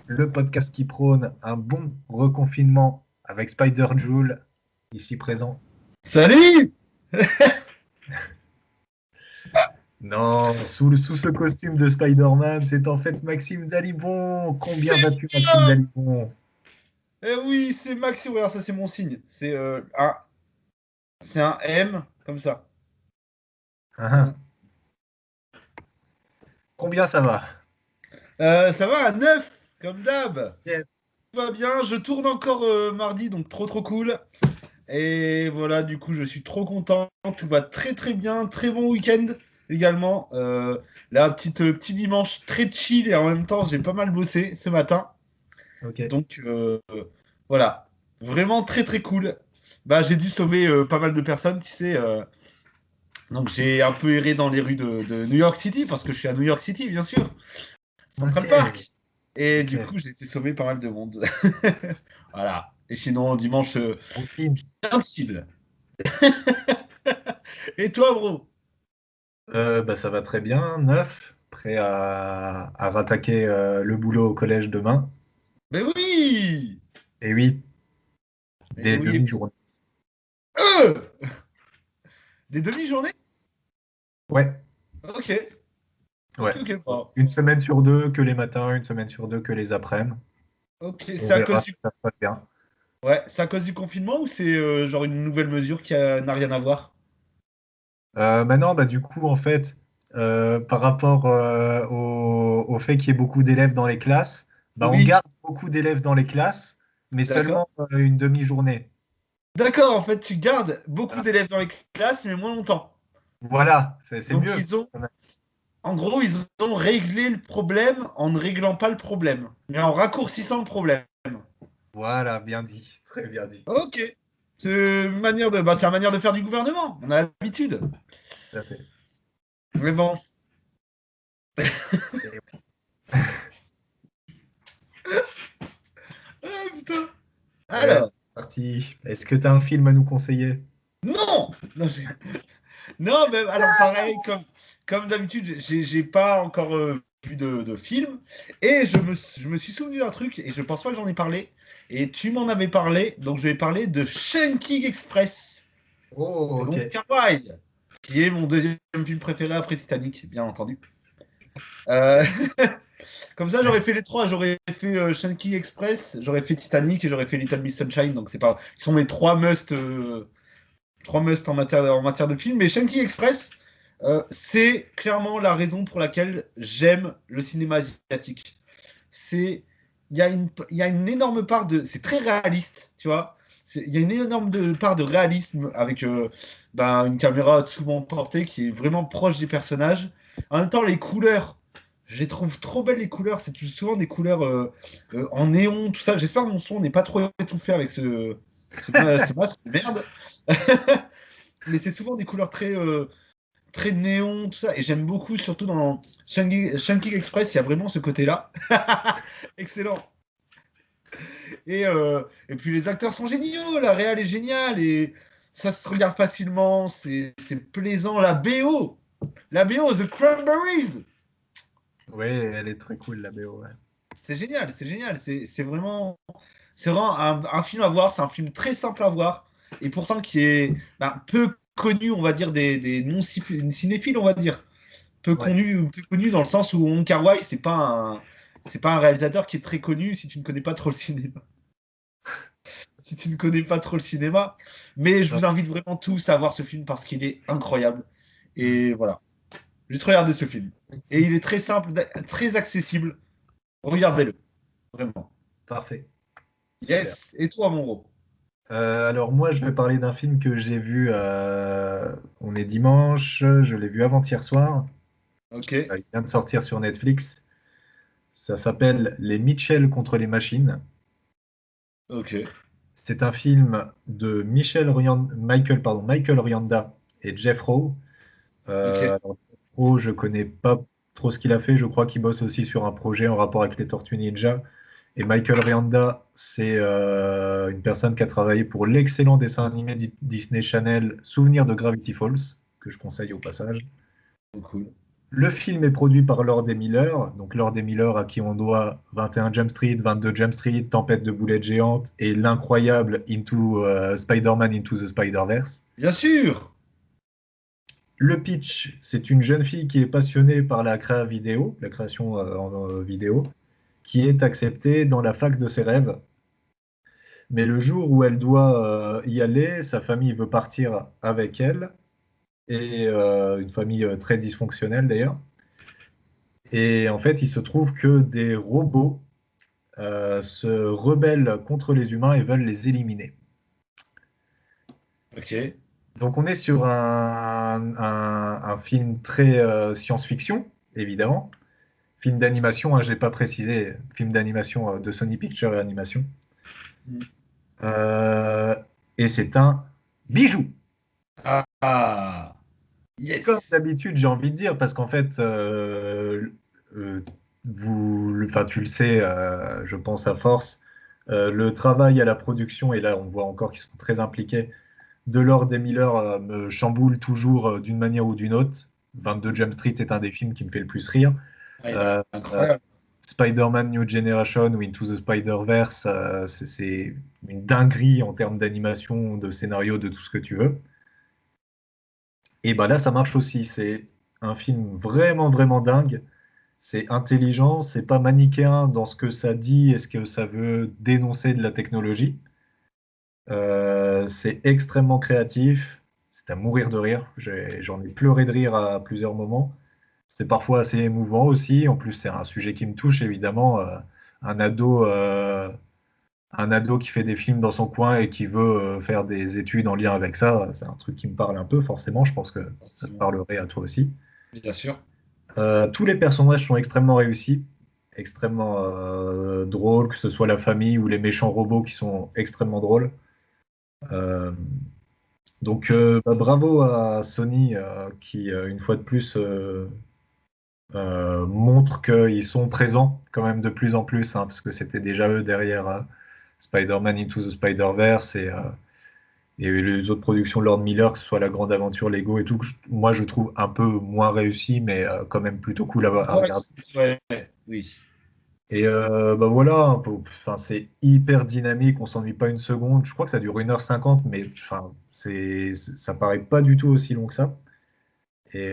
le podcast qui prône un bon reconfinement avec Spider-Joule, ici présent. Salut! Non, sous ce costume de Spider-Man, c'est en fait Maxime Dalibon. Combien C'est vas-tu, Maxime Dalibon? Eh oui, c'est Maxime, regarde, ça c'est mon signe. C'est un M, comme ça. Hein. Combien ça va? Ça va à 9, comme d'hab. Yes. Tout va bien, je tourne encore mardi, donc trop cool. Et voilà, du coup, je suis trop content. Tout va très très bien, très bon week-end également. Là, petit dimanche très chill et en même temps, j'ai pas mal bossé ce matin. Ok. Donc voilà, vraiment très très cool. Bah, j'ai dû sauver pas mal de personnes, tu sais. Donc j'ai un peu erré dans les rues de New York City, parce que je suis à New York City, bien sûr, Ok. Central Park. Et Ok. du coup, j'ai été sauvé pas mal de monde. Voilà. Et sinon, dimanche, Routine. bien chill. Et toi, bro? Bah, ça va très bien. Neuf. Prêt à rattaquer le boulot au collège demain. Mais oui! Et oui, Mais des oui. demi-journées. Euh Des demi-journées? Ouais. Ok. Ouais. Ok. Bon. Une semaine sur deux que les matins, une semaine sur deux que les après-midi. Ok. On C'est à verra cause si du... ça se passe bien. Ouais, c'est à cause du confinement ou c'est genre une nouvelle mesure n'a rien à voir? Maintenant, bah, du coup, en fait, par rapport au fait qu'il y ait beaucoup d'élèves dans les classes, bah, on Oui, garde beaucoup d'élèves dans les classes, mais d'accord. seulement une demi-journée. D'accord, en fait, tu gardes beaucoup Voilà, d'élèves dans les classes, mais moins longtemps. voilà, c'est Donc, mieux. en gros, ils ont réglé le problème en ne réglant pas le problème, mais en raccourcissant le problème. Voilà, bien dit, très bien dit. Ok. C'est la manière de faire du gouvernement. On a l'habitude. Tout à fait. Mais bon. Et Ah, putain. ouais, Alors, c'est parti. Est-ce que tu as un film à nous conseiller? non, non, non, mais alors pareil, comme d'habitude, j'ai pas encore vu de film. Et je me suis souvenu d'un truc, et je pense pas que j'en ai parlé. Et tu m'en avais parlé, donc je vais parler de Chunking Express Oh, de ok. Wong Kar-wai, qui est mon deuxième film préféré après Titanic, bien entendu. Euh, Comme ça, j'aurais fait les trois. J'aurais fait Chunking Express, j'aurais fait Titanic et j'aurais fait Little Miss Sunshine. Donc c'est pas, ils sont mes trois must en matière de film. Mais Chunking Express, c'est clairement la raison pour laquelle j'aime le cinéma asiatique. C'est, il y a une énorme part de, c'est très réaliste, tu vois. Il y a une énorme part de réalisme avec une caméra souvent portée qui est vraiment proche des personnages. En même temps, les couleurs, je les trouve trop belles les couleurs. C'est souvent des couleurs en néon, tout ça. J'espère que mon son n'est pas trop étouffé avec ce masque de merde. Mais c'est souvent des couleurs très néon, tout ça. Et j'aime beaucoup, surtout dans Shanking Express, il y a vraiment ce côté-là. Excellent. Et puis les acteurs sont géniaux, la réal est géniale et ça se regarde facilement, c'est plaisant. La BO, The Cranberries, Oui, elle est très cool, la BO. Ouais. c'est génial, c'est génial. C'est vraiment un film à voir, c'est un film très simple à voir et pourtant qui est peu connu, on va dire, des non-cinéphiles, on va dire. Ouais. Peu connu dans le sens où Wong Kar-wai, c'est pas un réalisateur qui est très connu si tu ne connais pas trop le cinéma. Si tu ne connais pas trop le cinéma. Mais je Non. vous invite vraiment tous à voir ce film parce qu'il est incroyable. Hmm. Et voilà, juste regardez ce film. Et il est très simple, très accessible. Regardez-le, vraiment. Parfait. Super. Yes. Et toi, mon gros? Alors moi, je vais parler d'un film que j'ai vu, on est dimanche, je l'ai vu avant-hier soir. Ok, Il vient de sortir sur Netflix. Ça s'appelle Les Mitchell contre les machines. ok, C'est un film de Michael Rianda et Jeff Rowe. ok. Alors, Jeff Rowe, je connais pas trop ce qu'il a fait. Je crois qu'il bosse aussi sur un projet en rapport avec les Tortues Ninja. Et Michael Rianda, c'est une personne qui a travaillé pour l'excellent dessin animé Disney Channel Souvenir de Gravity Falls, que je conseille au passage. Cool. Le film est produit par Lord et Miller, donc Lord et Miller à qui on doit 21 Jump Street, 22 Jump Street, Tempête de boulettes géantes et l'incroyable Spider-Man Into the Spider-Verse. Bien sûr. Le pitch, c'est une jeune fille qui est passionnée par la création en vidéo, qui est acceptée dans la fac de ses rêves. Mais le jour où elle doit y aller, sa famille veut partir avec elle, et une famille très dysfonctionnelle d'ailleurs. Et en fait, il se trouve que des robots se rebellent contre les humains et veulent les éliminer. Ok. Donc on est sur un film très science-fiction, évidemment. Film d'animation, hein, je n'ai pas précisé, film d'animation de Sony Pictures et Animation. Mm. Euh, et c'est un bijou. Ah, Comme yes. d'habitude, j'ai envie de dire, parce qu'en fait, euh, enfin, tu le sais, je pense à force, le travail à la production, et là on voit encore qu'ils sont très impliqués, de Lord et Miller me chamboule toujours d'une manière ou d'une autre. 22 Jump Street est un des films qui me fait le plus rire. Ah, il est Euh, euh, incroyable. Spider-Man New Generation ou Into the Spider-Verse, c'est une dinguerie en termes d'animation, de scénario, de tout ce que tu veux. Et bah là, ça marche aussi. C'est un film vraiment, vraiment dingue. C'est intelligent, c'est pas manichéen dans ce que ça dit et ce que ça veut dénoncer de la technologie. C'est extrêmement créatif. C'est à mourir de rire. J'en ai pleuré de rire à plusieurs moments. C'est parfois assez émouvant aussi. En plus, c'est un sujet qui me touche, évidemment. Un ado, euh, un ado qui fait des films dans son coin et qui veut faire des études en lien avec ça, c'est un truc qui me parle un peu, forcément. Je pense que ça te Forcément. parlerait à toi aussi. Bien sûr. Tous les personnages sont extrêmement réussis, extrêmement drôles, que ce soit la famille ou les méchants robots qui sont extrêmement drôles. Euh, donc bravo à Sony qui, une fois de plus, montre qu'ils sont présents quand même de plus en plus, hein, parce que c'était déjà eux derrière Spider-Man Into the Spider-Verse et les autres productions de Lord Miller, que ce soit La Grande Aventure, Lego et tout, que moi je trouve un peu moins réussi, mais quand même plutôt cool à Ouais, regarder. ouais, oui. Et bah voilà, enfin, c'est hyper dynamique, on s'ennuie pas une seconde. Je crois que ça dure 1h50, mais enfin, ça paraît pas du tout aussi long que ça. Et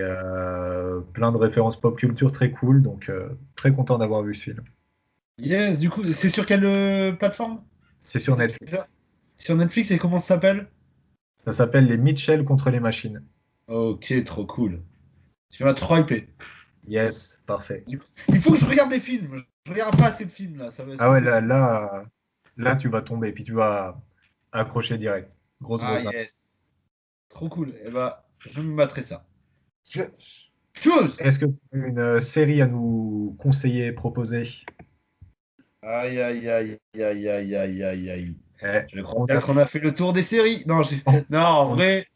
plein de références pop culture très cool, donc très content d'avoir vu ce film. Yes, du coup, c'est sur quelle plateforme? C'est sur Netflix. Sur Netflix, et comment ça s'appelle? Ça s'appelle Les Mitchell contre les machines. Ok, trop cool. Tu m'as trop hypé. Yes, parfait. Il faut que je regarde des films. Je regarde pas assez de films là, c'est Ah pas ouais, possible. là, tu vas tomber, puis tu vas accrocher direct. Grosse, Ah grosse dingue. yes, trop cool. Et bah, je me battrai ça. Je... Chose. Est-ce que tu as une série à nous conseiller, proposer? Aïe aïe aïe aïe aïe aïe aïe aïe. Eh, Je crois on bien a, qu'on a fait le tour des séries. Non, on- non, en on- vrai,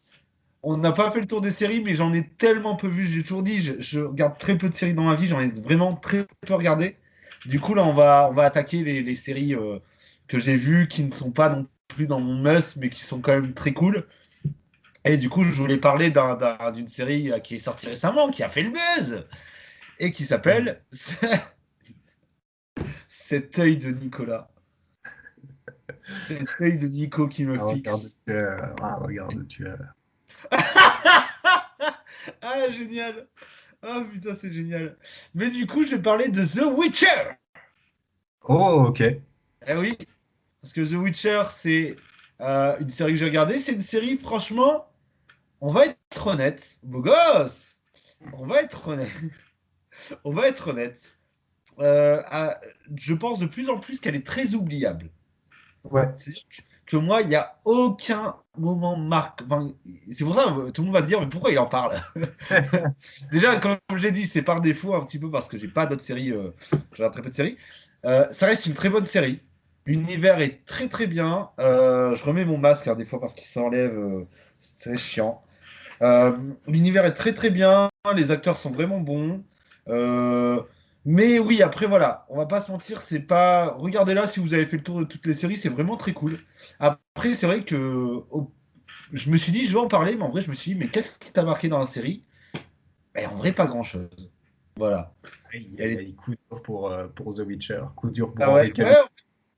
on n'a pas fait le tour des séries, mais j'en ai tellement peu vu. J'ai toujours dit, je regarde très peu de séries dans ma vie. J'en ai vraiment très peu regardé. Du coup, là, on va attaquer les séries que j'ai vues, qui ne sont pas non plus dans mon must, mais qui sont quand même très cool. Et du coup, je voulais parler d'une série qui est sortie récemment, qui a fait le buzz, et qui s'appelle Cet œil de Nicolas. Cet œil de Nico qui me Ah, fixe. regarde, tu es. Ah, génial! Ah, putain, c'est génial. Mais du coup, je vais parler de The Witcher. Oh, ok. Eh oui, parce que The Witcher, c'est une série que j'ai regardée. C'est une série, franchement, on va être honnête. Beau gosse! On va être honnête. On va être honnête. Euh, à- je pense de plus en plus qu'elle est très oubliable. Ouais. C'est-à-dire que moi, il n'y a aucun moment marquant. Enfin, c'est pour ça que tout le monde va se dire, mais pourquoi il en parle? Déjà, comme j'ai dit, c'est par défaut un petit peu parce que j'ai pas d'autres séries, je regarde très peu de séries. Ça reste une très bonne série. L'univers est très très bien. Je remets mon masque des fois parce qu'il s'enlève. C'est très chiant. Euh, L'univers est très très bien. Les acteurs sont vraiment bons. Euh, mais oui, après voilà, on va pas se mentir, c'est pas. Regardez-la si vous avez fait le tour de toutes les séries, c'est vraiment très cool. Après, c'est vrai que je me suis dit, je vais en parler, mais en vrai, je me suis dit, mais qu'est-ce qui t'a marqué dans la série? Et en vrai, pas grand-chose. Voilà. Aïe, Elle aïe, est... aïe, coup dur pour The Witcher, coup dur pour Ah ouais, Henry ouais, Cavill.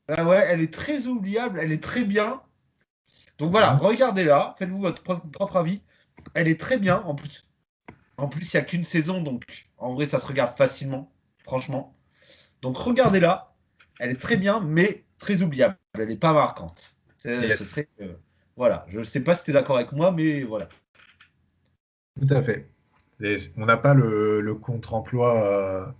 ah ouais, elle est très oubliable, elle est très bien. Donc voilà, Mhm. regardez-la, faites-vous votre propre avis. Elle est très bien, en plus. En plus, il n'y a qu'une saison, donc en vrai, ça se regarde facilement, franchement. Donc regardez-la, elle est très bien, mais très oubliable. Elle n'est pas marquante. Ce Yes, serait. Voilà, je ne sais pas si tu es d'accord avec moi, mais voilà. tout à fait. On n'a pas le contre-emploi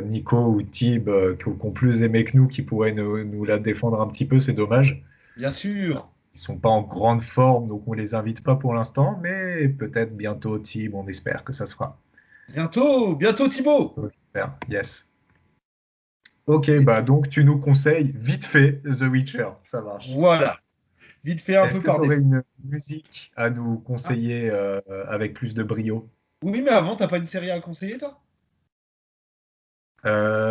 Nico ou Tib qui ont plus aimé que nous, qui pourraient nous la défendre un petit peu, c'est dommage. Bien sûr, Ils sont pas en grande forme, donc on les invite pas pour l'instant, mais peut-être bientôt Tib, on espère que ça se fera. bientôt, bientôt Thibaut. On espère, yes. Ok, bah donc tu nous conseilles vite fait The Witcher, ça marche. Voilà, vite fait un Est-ce peu que par tu aurais défaut. une musique à nous Ah, conseiller avec plus de brio? oui, mais avant, t'as pas une série à conseiller, toi?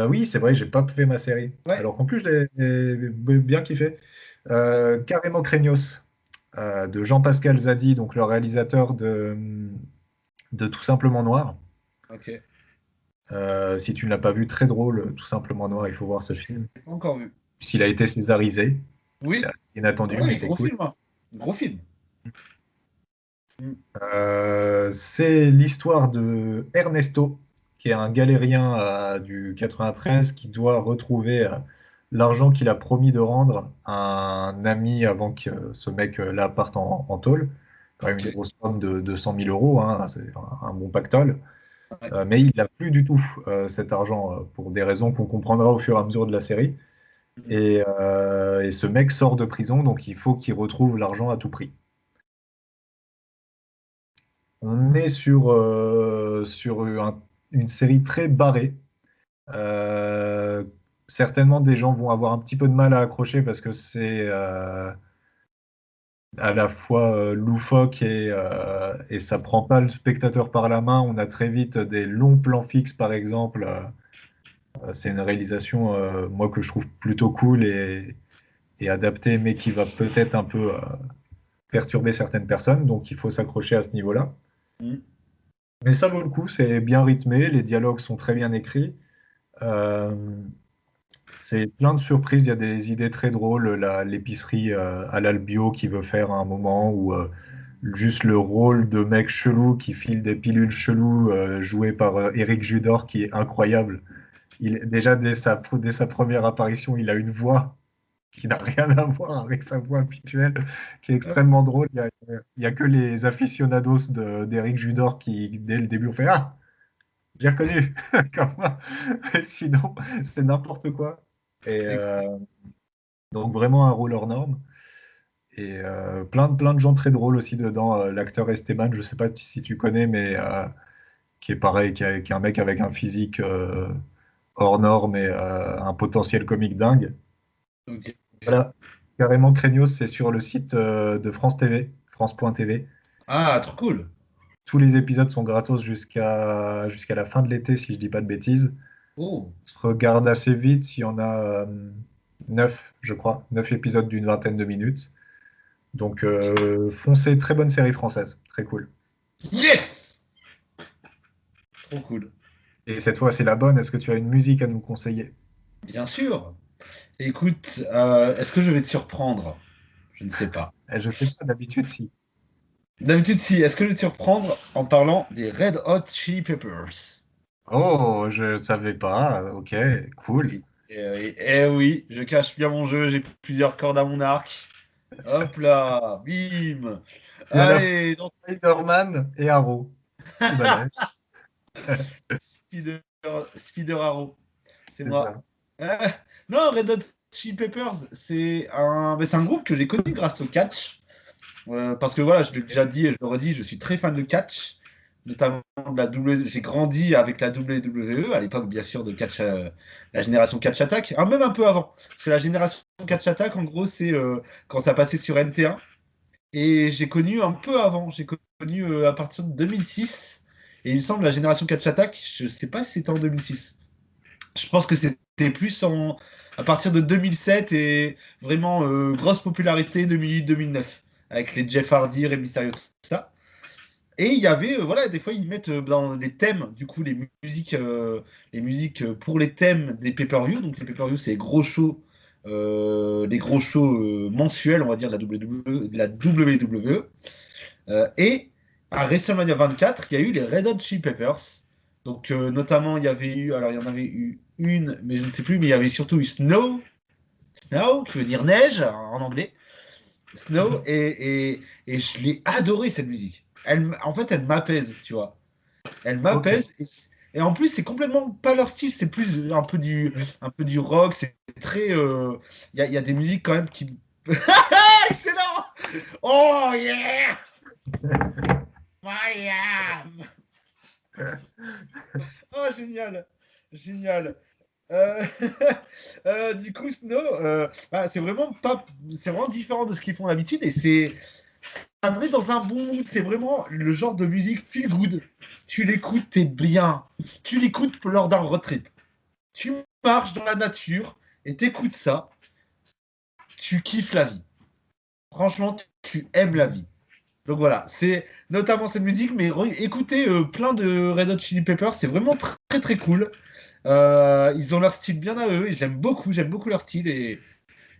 Oui, c'est vrai, j'ai pas fait ma série. Ouais. Alors qu'en plus, je l'ai bien kiffé. Carrément Craignos, de Jean-Pascal Zadi, donc le réalisateur de Tout simplement Noir. Ok. Si tu ne l'as pas vu, très drôle, Tout simplement Noir, il faut voir ce film. J'ai pas encore vu. S'il a été césarisé, c'est Oui. assez inattendu, mais Oui, c'est gros cool. film, hein. Gros film. Mm. C'est l'histoire de Ernesto, qui est un galérien du 93 qui doit retrouver l'argent qu'il a promis de rendre à un ami avant que ce mec-là parte en tôle. Quand même Ok. une grosse somme de 200 000 euros, hein, c'est un bon pactole. Ouais. Mais il n'a plus du tout cet argent pour des raisons qu'on comprendra au fur et à mesure de la série. Mm. Et ce mec sort de prison, donc il faut qu'il retrouve l'argent à tout prix. On est sur une série très barrée. Euh, Certainement, des gens vont avoir un petit peu de mal à accrocher parce que c'est à la fois loufoque et ça prend pas le spectateur par la main. On a très vite des longs plans fixes, par exemple. C'est une réalisation, moi, que je trouve plutôt cool et adaptée, mais qui va peut-être un peu perturber certaines personnes. Donc, il faut s'accrocher à ce niveau-là. Mm. Mais ça vaut le coup, c'est bien rythmé, les dialogues sont très bien écrits. Euh, c'est plein de surprises, il y a des idées très drôles, l'épicerie à l'Albio qui veut faire à un moment, ou juste le rôle de mec chelou qui file des pilules cheloues, joué par Eric Judor, qui est incroyable. Déjà, dès sa première apparition, il a une voix qui n'a rien à voir avec sa voix habituelle, qui est extrêmement drôle. Il y a que les aficionados d'Eric Judor qui, dès le début, ont fait Ah! J'ai reconnu. Comme moi. Sinon, c'est n'importe quoi. Et Excellent. donc vraiment un rôle hors norme. Et plein de gens très drôles aussi dedans. L'acteur Esteban, je ne sais pas si tu connais, mais qui est pareil, qui est un mec avec un physique hors norme et un potentiel comique dingue. Ok. Voilà, carrément Craignos, c'est sur le site de France TV, France.tv. Ah, trop cool. Tous les épisodes sont gratos jusqu'à la fin de l'été, si je dis pas de bêtises. Oh. Se regarde assez vite. Il y en a 9, je crois, 9 épisodes d'une vingtaine de minutes. Donc, foncez, très bonne série française, très cool. Yes! Trop cool. Et cette fois, c'est la bonne. Est-ce que tu as une musique à nous conseiller? Bien sûr. Écoute, est-ce que je vais te surprendre? Je ne sais pas. Je sais pas, d'habitude, si. D'habitude, si. Est-ce que je vais te surprendre en parlant des Red Hot Chili Peppers? Oh, je ne savais pas. Ok, cool. Oui. Oui, je cache bien mon jeu, j'ai plusieurs cordes à mon arc. Hop là, bim. Et à la fois, Allez, dans Spider-Man et Arrow. C'est balèze. Spider, Spider Arrow, c'est C'est moi. ça. Euh, non, Red Hot Chili Peppers, c'est un groupe que j'ai connu grâce au catch. Parce que voilà, je l'ai déjà dit et je le redis, je suis très fan de catch, notamment de la W. J'ai grandi avec la WWE à l'époque, bien sûr, de catch, la génération Catch Attack, hein, même un peu avant. Parce que la génération Catch Attack, en gros, c'est quand ça passait sur NT1. Et j'ai connu un peu avant, j'ai connu à partir de 2006. Et il me semble la génération Catch Attack, je sais pas si c'était en 2006. Je pense que c'était plus à partir de 2007 et vraiment grosse popularité 2008-2009 avec les Jeff Hardy, Rey Mysterio, tout ça. Et il y avait, voilà, des fois, ils mettent dans les thèmes, du coup, les musiques pour les thèmes des pay-per-view. Donc, les pay-per-view, c'est les gros shows mensuels, on va dire, de la WWE. Et à WrestleMania 24, il y a eu les Red Hot Chili Peppers. Donc, notamment, alors, il y en avait eu une, mais je ne sais plus, mais il y avait surtout eu Snow, qui veut dire neige en anglais. Snow, et je l'ai adoré cette musique. En fait, elle m'apaise, tu vois. Elle Ok. m'apaise. Et en plus, c'est complètement pas leur style, c'est plus un peu du rock. C'est très. Il y a des musiques quand même qui. Excellent! Oh yeah! Yeah! Oh, génial! Génial! Euh, du coup, Snow, bah, c'est vraiment différent de ce qu'ils font d'habitude et ça me met dans un bon mood. C'est vraiment le genre de musique feel good. Tu l'écoutes, t'es bien. Tu l'écoutes lors d'un road trip. Tu marches dans la nature et t'écoutes ça. Tu kiffes la vie. Franchement, tu aimes la vie. Donc voilà, c'est notamment cette musique, mais écoutez plein de Red Hot Chili Peppers, c'est vraiment très très cool. Ils ont leur style bien à eux et j'aime beaucoup leur style et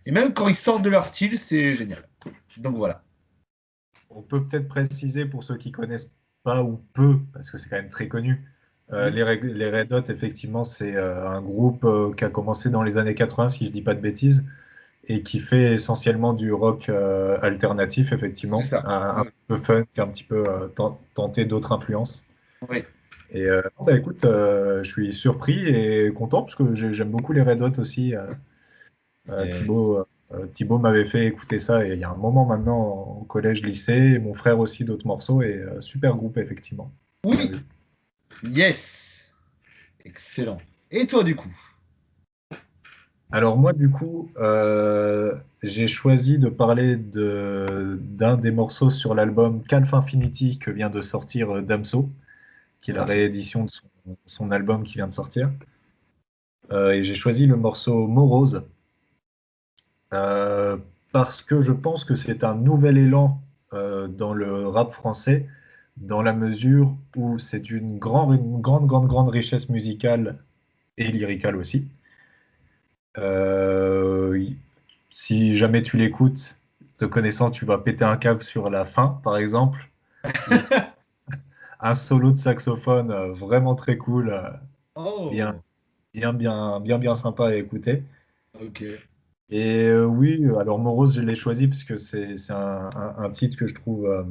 même quand ils sortent de leur style, c'est génial. Donc voilà. On peut peut-être préciser pour ceux qui connaissent pas ou peu, parce que c'est quand même très connu. Mm. Les Red Hot, effectivement, c'est un groupe qui a commencé dans les années 80, si je dis pas de bêtises, et qui fait essentiellement du rock alternatif, C'est effectivement, ça. un peu funk, un petit peu tenté d'autres influences. Oui. Et bah, écoute, je suis surpris et content parce que j'aime beaucoup les Red Hot aussi. Yes. Thibaut m'avait fait écouter ça et il y a un moment maintenant au collège, lycée, et mon frère aussi d'autres morceaux et super groupe effectivement. Bien Oui. vu. Yes. Excellent. Et toi du coup? Alors moi du coup, j'ai choisi de parler d'un des morceaux sur l'album Calf Infinity que vient de sortir Damso, qui est la Ok. réédition de son album qui vient de sortir. Et j'ai choisi le morceau Morose euh, parce que je pense que c'est un nouvel élan dans le rap français, dans la mesure où c'est une grande richesse musicale et lyricale aussi. Euh, si jamais tu l'écoutes, te connaissant, tu vas péter un câble sur la fin, par exemple. Il y a un solo de saxophone vraiment très cool, bien, Oh. bien sympa à écouter. Ok. Et oui, alors Morose, je l'ai choisi parce que c'est un titre que je trouve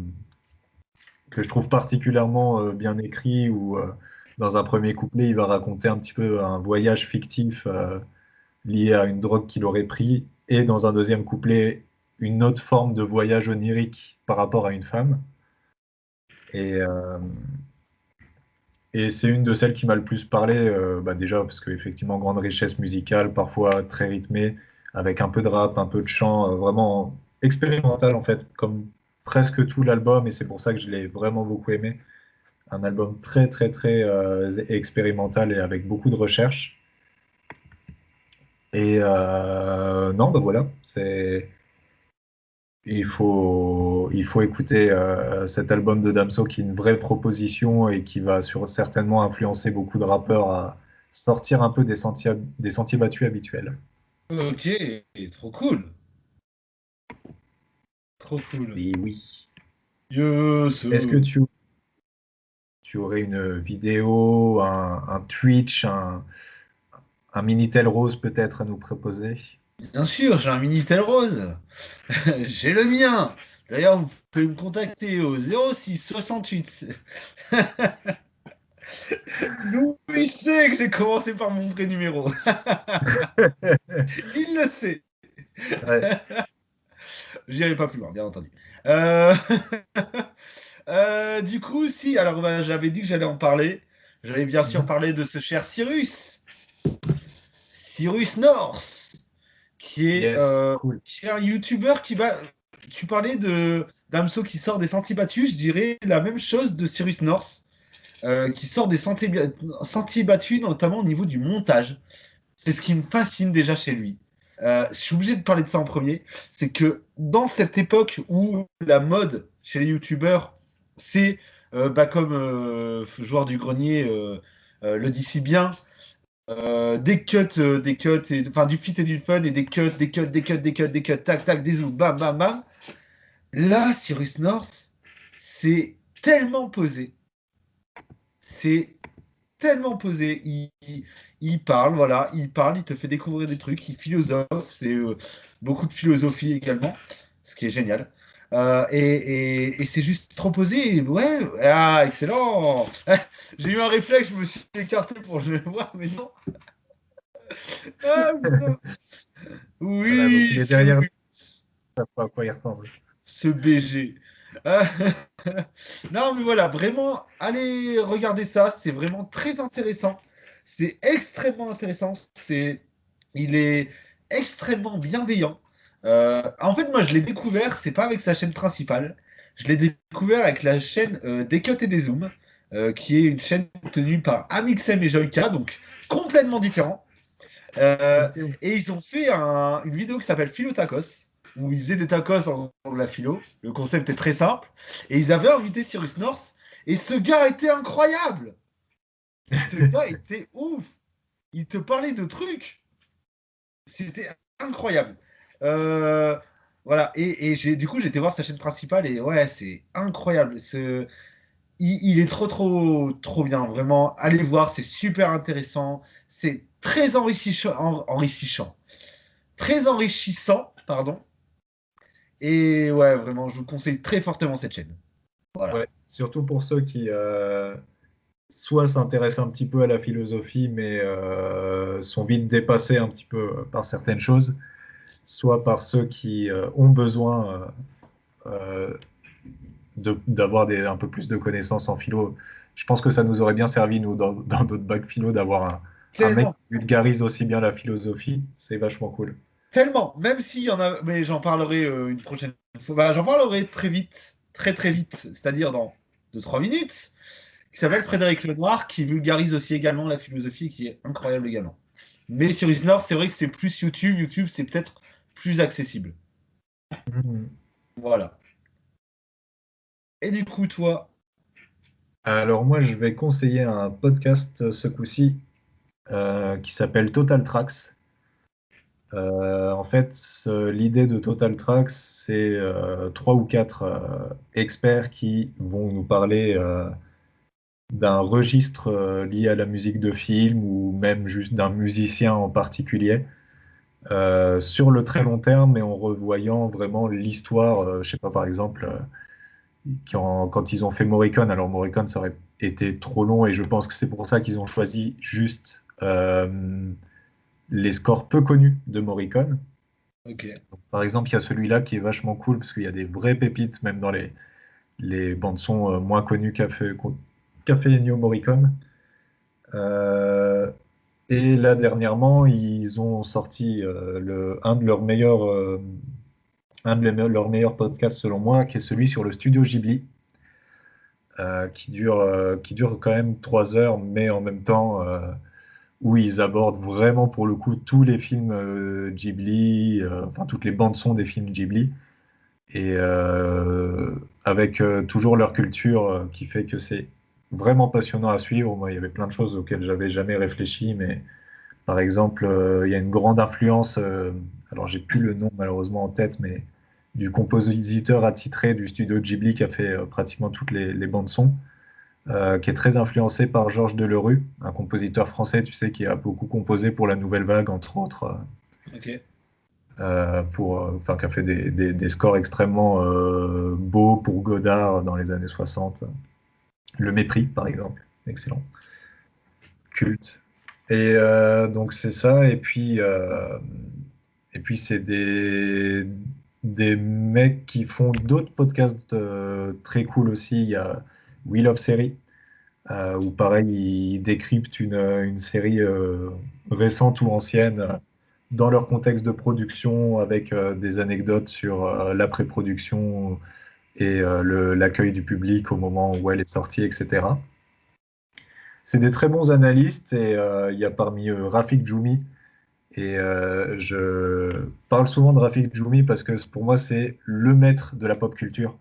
particulièrement bien écrit, où dans un premier couplet, il va raconter un petit peu un voyage fictif lié à une drogue qu'il aurait pris, et dans un deuxième couplet, une autre forme de voyage onirique par rapport à une femme. Et, et c'est une de celles qui m'a le plus parlé, bah déjà parce qu'effectivement, grande richesse musicale, parfois très rythmée, avec un peu de rap, un peu de chant, vraiment expérimental en fait, comme presque tout l'album, et c'est pour ça que je l'ai vraiment beaucoup aimé. Un album très expérimental et avec beaucoup de recherche. Et non, bah voilà, il faut écouter cet album de Damso qui est une vraie proposition et qui va certainement influencer beaucoup de rappeurs à sortir un peu des sentiers battus habituels. Ok. Trop cool. Trop cool. Et oui. Yes. Est-ce que tu aurais une vidéo, un Twitch, un Minitel Rose peut-être à nous proposer? Bien sûr, j'ai un Minitel Rose. J'ai le mien. D'ailleurs, vous pouvez me contacter au 06 68. Louis sait que j'ai commencé par mon vrai numéro. Il le sait. Ouais. J'irai pas plus loin, bien entendu. Euh, du coup, si, alors bah, j'avais dit que j'allais en parler. J'allais bien sûr Mhm. parler de ce cher Cyrus North, Yes, cool. qui est un YouTuber qui va. Tu parlais de Damso qui sort des sentiers battus, je dirais la même chose de Cyrus North, qui sort des sentiers battus, notamment au niveau du montage. C'est ce qui me fascine déjà chez lui. Je suis obligé de parler de ça en premier. C'est que dans cette époque où la mode chez les youtubeurs, c'est Comme joueur du grenier le dit si bien, des cuts, enfin du fit et du fun, et des cuts, tac, tac, des zooms, bam, bam, bam. Là, Cyrus North, c'est tellement posé. C'est tellement posé. Il parle, voilà, il parle, il te fait découvrir des trucs, il philosophe, c'est beaucoup de philosophie également, ce qui est génial. Et c'est juste trop posé. Ouais, ah, excellent. J'ai eu un réflexe, je me suis écarté pour le voir, mais non. Ah, putain. Voilà, donc Oui, il est c'est derrière, oui, ça pas à quoi il ressemble. ce BG. Ah, non, mais voilà, vraiment, allez regarder ça. C'est vraiment très intéressant. C'est extrêmement intéressant. Il est extrêmement bienveillant. En fait, moi, je l'ai découvert, c'est pas avec sa chaîne principale. Je l'ai découvert avec la chaîne des Cuts et des Zooms, qui est une chaîne tenue par Amixem et Joyka, donc complètement différent. Euh, Ok. et ils ont fait une vidéo qui s'appelle Philo Tacos, où ils faisaient des tacos en faisant de la philo. Le concept est très simple. Et ils avaient invité Cyrus North. Et ce gars était incroyable. Ce gars était ouf. Il te parlait de trucs. C'était incroyable. Euh, voilà. Et du coup, j'ai été voir sa chaîne principale. Et ouais, c'est incroyable. Il est trop, trop, trop bien. Vraiment, allez voir. C'est super intéressant. C'est très très enrichissant, pardon. Et ouais, vraiment, je vous conseille très fortement cette chaîne. Voilà. Ouais, surtout pour ceux qui soit s'intéressent un petit peu à la philosophie, mais sont vite dépassés un petit peu par certaines choses, soit par ceux qui ont besoin d'avoir un peu plus de connaissances en philo. Je pense que ça nous aurait bien servi, nous, dans notre bac philo, d'avoir un mec Tellement, qui vulgarise aussi bien la philosophie. C'est vachement cool. tellement. Même s'il y en a, mais j'en parlerai une prochaine fois. Bah, j'en parlerai très vite, très très vite, c'est-à-dire dans 2 3 minutes, qui s'appelle Frédéric Lenoir, qui vulgarise aussi également la philosophie, et qui est incroyable également. Mais sur Isnor, c'est vrai que c'est plus YouTube. YouTube, c'est peut-être plus accessible. Mhm. Voilà. Et du coup, toi, Alors moi, je vais conseiller un podcast ce coup-ci qui s'appelle Total Tracks. En fait, l'idée de Total Tracks, c'est trois ou quatre experts qui vont nous parler d'un registre lié à la musique de film ou même juste d'un musicien en particulier sur le très long terme et en revoyant vraiment l'histoire. Je sais pas, par exemple, quand ils ont fait Morricone, alors Morricone, ça aurait été trop long et je pense que c'est pour ça qu'ils ont choisi juste les scores peu connus de Morricone. ok. Donc, par exemple, il y a celui-là qui est vachement cool parce qu'il y a des vraies pépites, même dans les bandes-son moins connues qu'a fait Ennio Morricone. Euh, et là, dernièrement, ils ont sorti leurs meilleurs podcasts, selon moi, qui est celui sur le studio Ghibli, qui dure quand même 3 heures, mais en même temps, où ils abordent vraiment, pour le coup, tous les films Ghibli, enfin, toutes les bandes son des films Ghibli. Et avec toujours leur culture qui fait que c'est vraiment passionnant à suivre. Moi, il y avait plein de choses auxquelles j'avais jamais réfléchi, mais par exemple, il y a une grande influence, alors j'ai plus le nom malheureusement en tête, mais du compositeur attitré du studio Ghibli qui a fait pratiquement toutes les bandes son, qui est très influencé par Georges Delerue, un compositeur français, tu sais, qui a beaucoup composé pour la Nouvelle Vague, entre autres. Ok. Enfin, qui a fait des scores extrêmement beaux pour Godard dans les années 60. Le Mépris, par exemple, excellent, culte. Et donc c'est ça, et puis c'est des mecs qui font d'autres podcasts très cool aussi. Il y a Wheel of Series, où pareil, ils décryptent une série récente ou ancienne dans leur contexte de production, avec des anecdotes sur l'après-production et l'accueil du public au moment où elle est sortie, etc. C'est des très bons analystes et il y a parmi eux Rafik Djoumi. Et je parle souvent de Rafik Djoumi parce que pour moi, c'est le maître de la pop culture.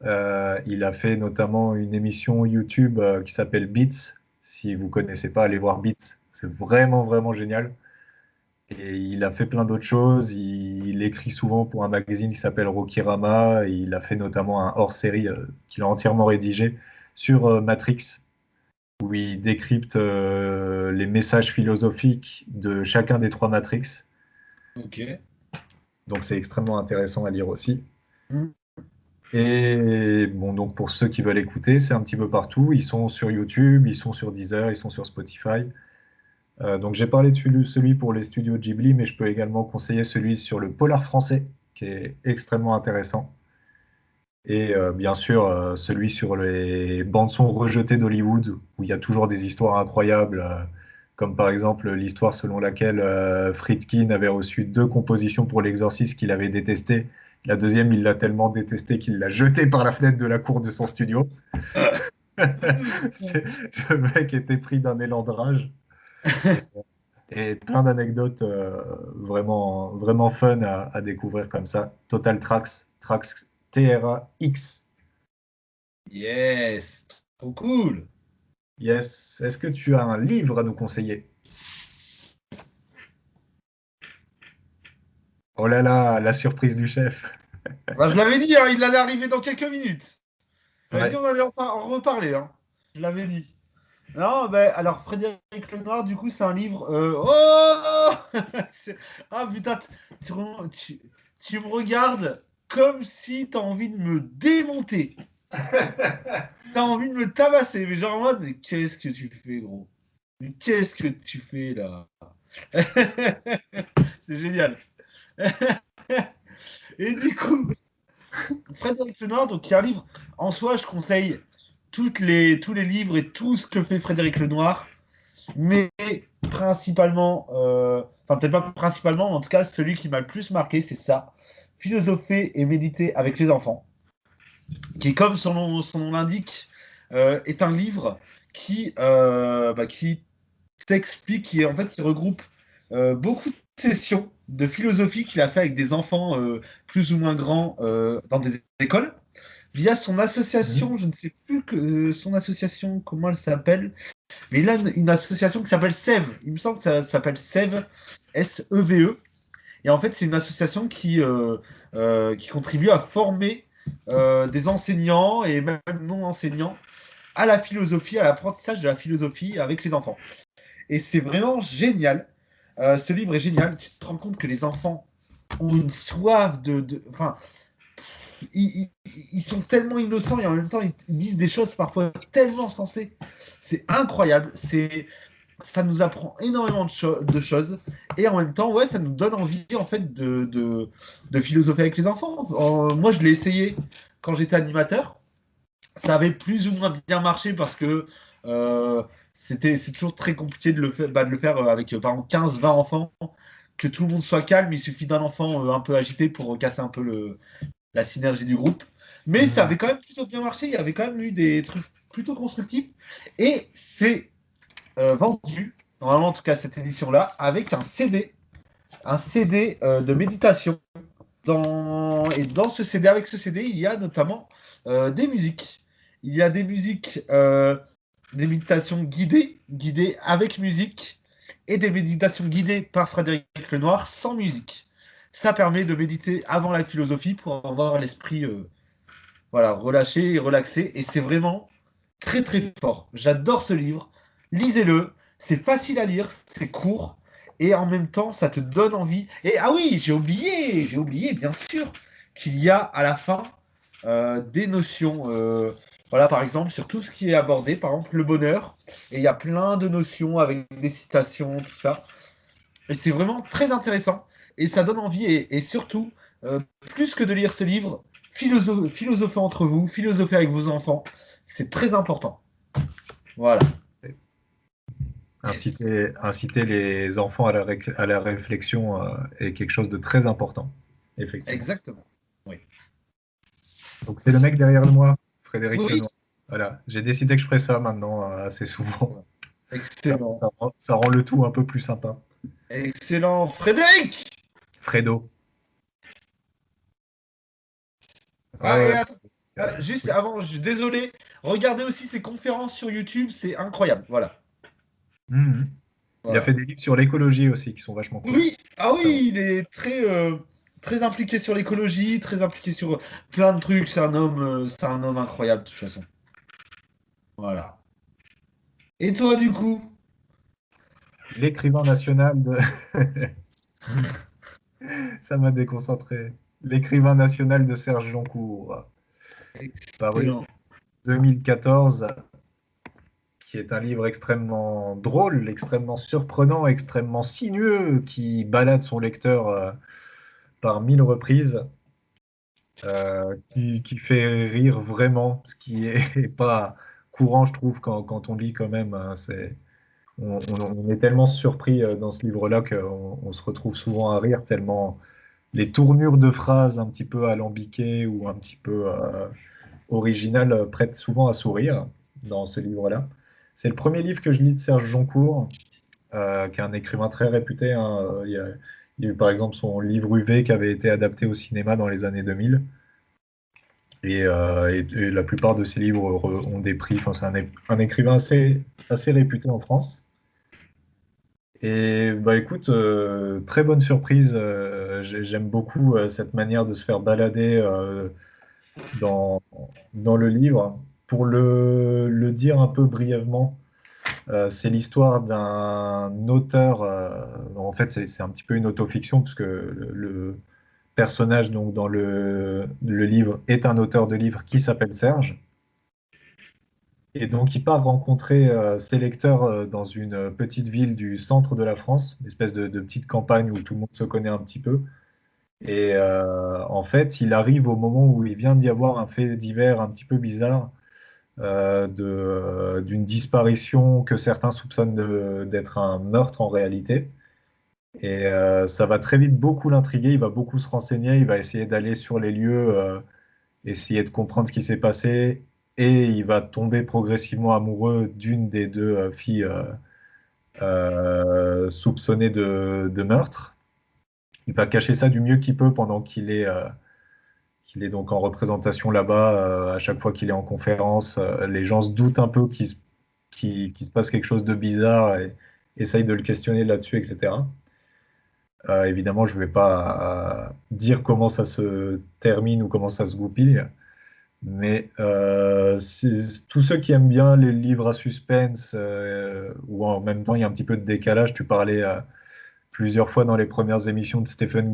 Il a fait notamment une émission YouTube qui s'appelle Beats. Si vous connaissez pas, allez voir Beats. C'est vraiment, vraiment génial. Et il a fait plein d'autres choses. Il écrit souvent pour un magazine qui s'appelle Rokirama. Et il a fait notamment un hors-série qu'il a entièrement rédigé sur Matrix, où il décrypte les messages philosophiques de chacun des trois Matrix. Ok. Donc c'est extrêmement intéressant à lire aussi. Mm. Et bon, donc pour ceux qui veulent écouter, c'est un petit peu partout. Ils sont sur YouTube, ils sont sur Deezer, ils sont sur Spotify. Donc j'ai parlé de celui pour les studios Ghibli, mais je peux également conseiller celui sur le polar français, qui est extrêmement intéressant. Et bien sûr, celui sur les bandes-sons rejetées d'Hollywood, où il y a toujours des histoires incroyables, comme par exemple l'histoire selon laquelle Friedkin avait reçu 2 compositions pour l'Exorciste qu'il avait détestées. La deuxième, il l'a tellement détestée qu'il l'a jetée par la fenêtre de la cour de son studio. Le mec était pris d'un élan de rage. Et plein d'anecdotes vraiment, vraiment fun à découvrir comme ça. Total Tracks, Tracks Trax. Yes, trop cool. Yes. Est-ce que tu as un livre à nous conseiller? Oh là là, la surprise du chef. Bah, je l'avais dit, hein, il allait arriver dans quelques minutes. Je l'avais dit, Ouais. on allait en reparler. Hein. Je l'avais dit. Non, ben alors Frédéric Lenoir, du coup, c'est un livre. Oh ah putain, tu, tu- tu me regardes comme si t'as envie de me démonter. T'as envie de me tabasser. Mais genre en mode, mais qu'est-ce que tu fais, gros? Mais qu'est-ce que tu fais là? C'est génial. Et du coup, Frédéric Lenoir, donc il y a un livre. En soi, je conseille tous les livres et tout ce que fait Frédéric Lenoir. Mais principalement, enfin peut-être pas principalement, mais en tout cas celui qui m'a le plus marqué, c'est ça, philosopher et méditer avec les enfants, qui comme son nom l'indique, est un livre qui t'explique, qui regroupe beaucoup de sessions de philosophie qu'il a fait avec des enfants plus ou moins grands dans des écoles, via son Mhm. association, je ne sais plus que son association, comment elle s'appelle, mais il a une association qui s'appelle SEV. Il me semble que ça s'appelle SEV, S-E-V-E. Et en fait, c'est une association qui contribue à former des enseignants et même non-enseignants à la philosophie, à l'apprentissage de la philosophie avec les enfants. Et c'est vraiment génial. Ce livre est génial. Tu te rends compte que les enfants ont une soif enfin, ils sont tellement innocents et en même temps, ils disent des choses parfois tellement sensées. C'est incroyable. Ça nous apprend énormément de choses et en même temps ouais ça nous donne envie en fait de philosopher avec les enfants. Moi je l'ai essayé quand j'étais animateur, ça avait plus ou moins bien marché parce que c'est toujours très compliqué de le faire avec par exemple 15-20 enfants, que tout le monde soit calme, il suffit d'un enfant un peu agité pour casser un peu la synergie du groupe, mais ça Mhm. avait quand même plutôt bien marché, il y avait quand même eu des trucs plutôt constructifs et c'est vendu, normalement en tout cas cette édition-là, avec un CD de méditation. Et dans ce CD, avec ce CD, il y a notamment des musiques. Il y a des musiques, des méditations guidées avec musique, et des méditations guidées par Frédéric Lenoir sans musique. Ça permet de méditer avant la philosophie pour avoir l'esprit voilà, relâché et relaxé. Et c'est vraiment très très fort. J'adore ce livre. Lisez-le. C'est facile à lire, c'est court. Et en même temps, ça te donne envie. Et ah oui, j'ai oublié, bien sûr, qu'il y a à la fin des notions. Voilà, par exemple, sur tout ce qui est abordé, par exemple, le bonheur. Et il y a plein de notions avec des citations, tout ça. Et c'est vraiment très intéressant. Et ça donne envie. Et surtout, plus que de lire ce livre, philosophez entre vous, philosophez avec vos enfants. C'est très important. Voilà. Yes. Inciter les enfants à la réflexion est quelque chose de très important, effectivement. Exactement. Oui. Donc c'est le mec derrière moi, Frédéric Oui. Lenoir. Voilà, j'ai décidé que je ferais ça maintenant assez souvent. Excellent. Ça rend le tout un peu plus sympa. Excellent. Frédéric. Fredo. Ouais, Ah, et ouais. attends. Juste Oui. avant, je suis désolé, regardez aussi ses conférences sur YouTube, c'est incroyable. Voilà. Mhm. Il a fait Voilà. des livres sur l'écologie aussi qui sont vachement cool. Oui, ah Notamment. oui, il est très impliqué sur l'écologie, très impliqué sur plein de trucs. C'est un homme incroyable de toute façon. Voilà. Et toi, du coup? L'écrivain national de... Ça m'a déconcentré. L'écrivain national de Serge Joncourt, paru Excellent. 2014, qui est un livre extrêmement drôle, extrêmement surprenant, extrêmement sinueux, qui balade son lecteur par 1000 reprises, qui fait rire vraiment, ce qui est pas courant, je trouve, quand on lit quand même. Hein, on est tellement surpris dans ce livre-là qu'on se retrouve souvent à rire, tellement les tournures de phrases un petit peu alambiquées ou un petit peu originales prêtent souvent à sourire dans ce livre-là. C'est le premier livre que je lis de Serge Joncourt, qui est un écrivain très réputé. Hein. Il y a eu par exemple son livre UV qui avait été adapté au cinéma dans les années 2000. Et la plupart de ses livres ont des prix. Enfin, c'est un écrivain assez réputé en France. Et bah écoute, très bonne surprise. J'aime beaucoup cette manière de se faire balader dans, dans le livre. Pour le dire un peu brièvement, c'est l'histoire d'un auteur. En fait, c'est un petit peu une autofiction, puisque le personnage donc, dans le livre est un auteur de livre qui s'appelle Serge. Et donc, il part rencontrer ses lecteurs dans une petite ville du centre de la France, une espèce de petite campagne où tout le monde se connaît un petit peu. Et en fait, il arrive au moment où il vient d'y avoir un fait divers un petit peu bizarre d'une disparition que certains soupçonnent d'être un meurtre en réalité. Et ça va très vite beaucoup l'intriguer, il va beaucoup se renseigner, il va essayer d'aller sur les lieux, essayer de comprendre ce qui s'est passé, et il va tomber progressivement amoureux d'une des deux filles soupçonnées de meurtre. Il va cacher ça du mieux qu'il peut pendant qu'il est donc en représentation là-bas. À chaque fois qu'il est en conférence, les gens se doutent un peu qu'il se passe quelque chose de bizarre et essayent de le questionner là-dessus, etc. Évidemment, je ne vais pas dire comment ça se termine ou comment ça se goupille, mais tous ceux qui aiment bien les livres à suspense, où en même temps il y a un petit peu de décalage, tu parlais plusieurs fois dans les premières émissions de Stephen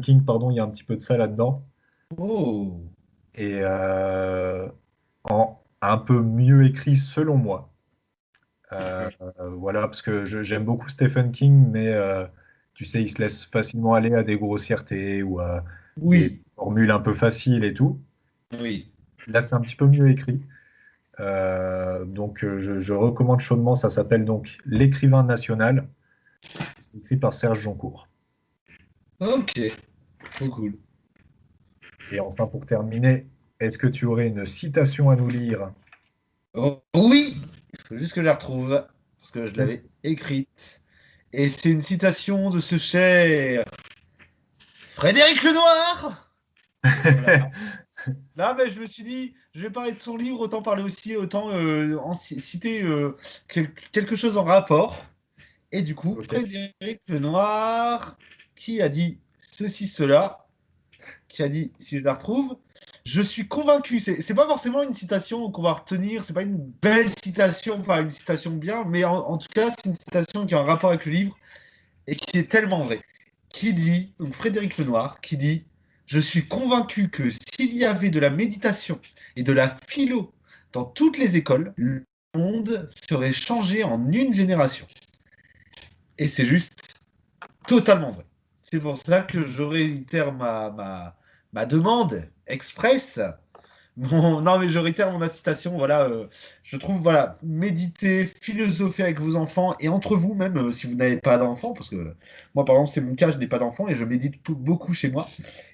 King, pardon, il y a un petit peu de ça là-dedans, Oh, et un peu mieux écrit selon moi. Voilà, parce que j'aime beaucoup Stephen King, mais tu sais, il se laisse facilement aller à des grossièretés ou à des oui, formules un peu faciles et tout. oui. Là, c'est un petit peu mieux écrit. Donc, je recommande chaudement. Ça s'appelle donc L'écrivain national. C'est écrit par Serge Joncourt. Ok, trop cool. Et enfin, pour terminer, est-ce que tu aurais une citation à nous lire? Oh, oui, il faut juste que je la retrouve, parce que je Ok. l'avais écrite. Et c'est une citation de ce cher Frédéric Lenoir. Voilà. Là, mais je me suis dit, je vais parler de son livre, autant parler aussi, autant citer quelque chose en rapport. Et du coup, Ok. Frédéric Lenoir, qui a dit ceci, cela, qui a dit, si je la retrouve, je suis convaincu. C'est pas forcément une citation qu'on va retenir, c'est pas une belle citation, enfin une citation bien, mais en tout cas, c'est une citation qui a un rapport avec le livre et qui est tellement vraie. Qui dit, donc Frédéric Lenoir, qui dit, je suis convaincu que s'il y avait de la méditation et de la philo dans toutes les écoles, le monde serait changé en une génération. Et c'est juste totalement vrai. C'est pour ça que je réitère ma demande express. Non, mais je réitère mon incitation. Voilà, je trouve, voilà, méditer, philosopher avec vos enfants et entre vous, même si vous n'avez pas d'enfants, parce que moi, par exemple, c'est mon cas, je n'ai pas d'enfants et je médite beaucoup chez moi.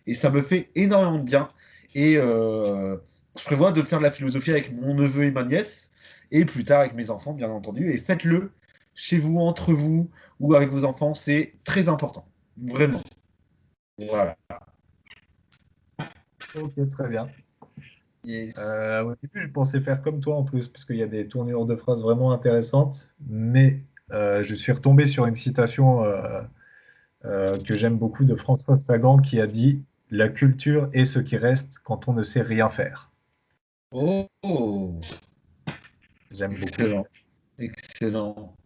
Et ça me fait énormément de bien. Et je prévois de faire de la philosophie avec mon neveu et ma nièce, et plus tard avec mes enfants, bien entendu. Et faites-le chez vous, entre vous, ou avec vos enfants, c'est très important. Vraiment. Voilà. Ok, très bien. Yes. Au début, je pensais faire comme toi en plus, parce qu'il y a des tournures de phrases vraiment intéressantes, mais je suis retombé sur une citation que j'aime beaucoup de François Sagan qui a dit: La culture est ce qui reste quand on ne sait rien faire. Oh, J'aime beaucoup. excellent, excellent.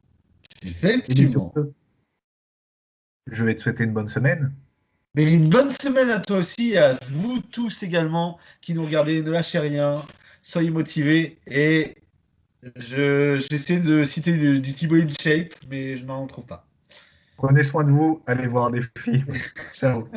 Et bien sur Effectivement. ce, je vais te souhaiter une bonne semaine. Mais une bonne semaine à toi aussi et à vous tous également qui nous regardez. Ne lâchez rien, soyez motivés. Et j'essaie de citer du Thibaut InShape, mais je n'en trouve pas. Prenez soin de vous, allez voir des films. Ciao.